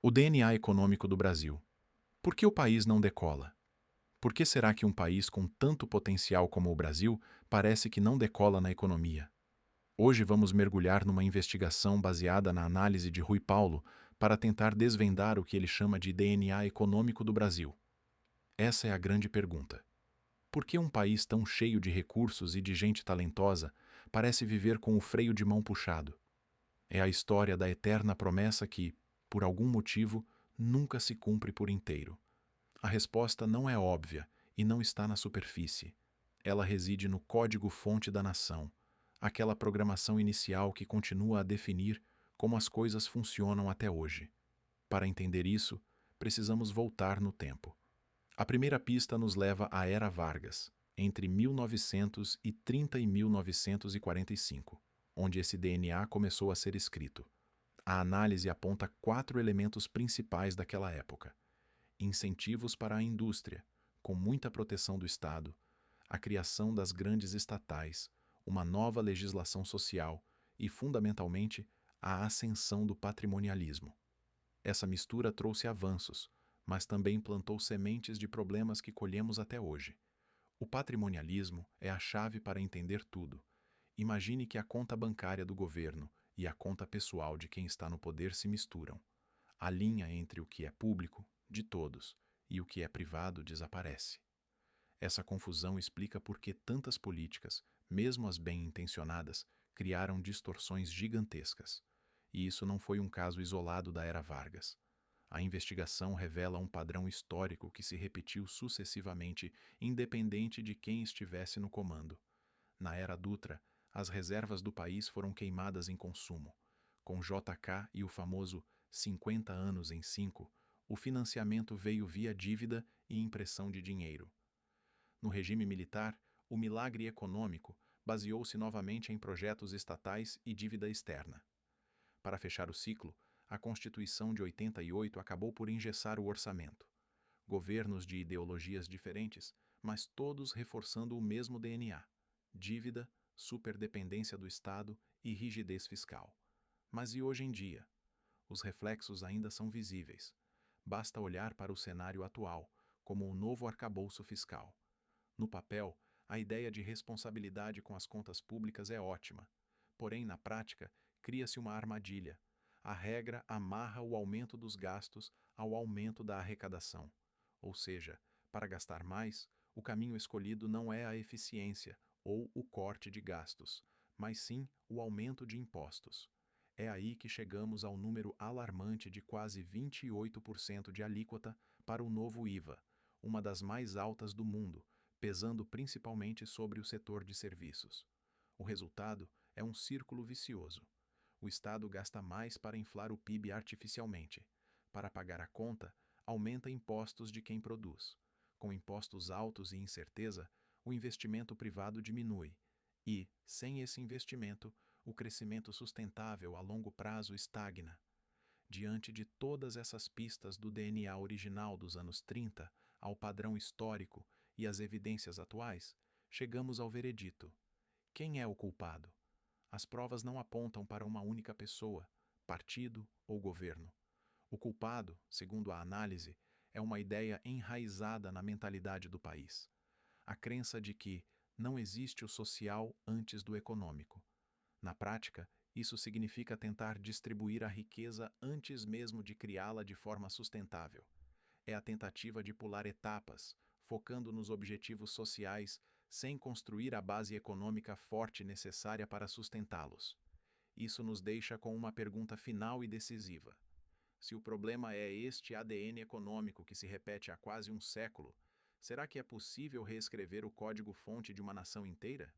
O DNA econômico do Brasil. Por que o país não decola? Por que será que um país com tanto potencial como o Brasil parece que não decola na economia? Hoje vamos mergulhar numa investigação baseada na análise de Rui Paulo para tentar desvendar o que ele chama de DNA econômico do Brasil. Essa é a grande pergunta. Por que um país tão cheio de recursos e de gente talentosa parece viver com o freio de mão puxado? É a história da eterna promessa que, por algum motivo, nunca se cumpre por inteiro. A resposta não é óbvia e não está na superfície. Ela reside no código-fonte da nação, aquela programação inicial que continua a definir como as coisas funcionam até hoje. Para entender isso, precisamos voltar no tempo. A primeira pista nos leva à Era Vargas, entre 1930 e 1945, onde esse DNA começou a ser escrito. A análise aponta 4 elementos principais daquela época: incentivos para a indústria, com muita proteção do Estado, a criação das grandes estatais, uma nova legislação social e, fundamentalmente, a ascensão do patrimonialismo. Essa mistura trouxe avanços, mas também plantou sementes de problemas que colhemos até hoje. O patrimonialismo é a chave para entender tudo. Imagine que a conta bancária do governo e a conta pessoal de quem está no poder se misturam. A linha entre o que é público, de todos, e o que é privado desaparece. Essa confusão explica por que tantas políticas, mesmo as bem-intencionadas, criaram distorções gigantescas. E isso não foi um caso isolado da era Vargas. A investigação revela um padrão histórico que se repetiu sucessivamente, independente de quem estivesse no comando. Na era Dutra, as reservas do país foram queimadas em consumo. Com JK e o famoso 50 anos em 5, o financiamento veio via dívida e impressão de dinheiro. No regime militar, o milagre econômico baseou-se novamente em projetos estatais e dívida externa. Para fechar o ciclo, a Constituição de 88 acabou por engessar o orçamento. Governos de ideologias diferentes, mas todos reforçando o mesmo DNA: dívida, superdependência do Estado e rigidez fiscal. Mas e hoje em dia? Os reflexos ainda são visíveis. Basta olhar para o cenário atual, como o novo arcabouço fiscal. No papel, a ideia de responsabilidade com as contas públicas é ótima. Porém, na prática, cria-se uma armadilha. A regra amarra o aumento dos gastos ao aumento da arrecadação. Ou seja, para gastar mais, o caminho escolhido não é a eficiência ou o corte de gastos, mas sim o aumento de impostos. É aí que chegamos ao número alarmante de quase 28% de alíquota para o novo IVA, uma das mais altas do mundo, pesando principalmente sobre o setor de serviços. O resultado é um círculo vicioso. O Estado gasta mais para inflar o PIB artificialmente. Para pagar a conta, aumenta impostos de quem produz. Com impostos altos e incerteza, o investimento privado diminui. E, sem esse investimento, o crescimento sustentável a longo prazo estagna. Diante de todas essas pistas do DNA original dos anos 30 ao padrão histórico e às evidências atuais, chegamos ao veredito. Quem é o culpado? As provas não apontam para uma única pessoa, partido ou governo. O culpado, segundo a análise, é uma ideia enraizada na mentalidade do país: a crença de que não existe o social antes do econômico. Na prática, isso significa tentar distribuir a riqueza antes mesmo de criá-la de forma sustentável. É a tentativa de pular etapas, focando nos objetivos sociais sem construir a base econômica forte necessária para sustentá-los. Isso nos deixa com uma pergunta final e decisiva. Se o problema é este ADN econômico que se repete há quase um século, será que é possível reescrever o código-fonte de uma nação inteira?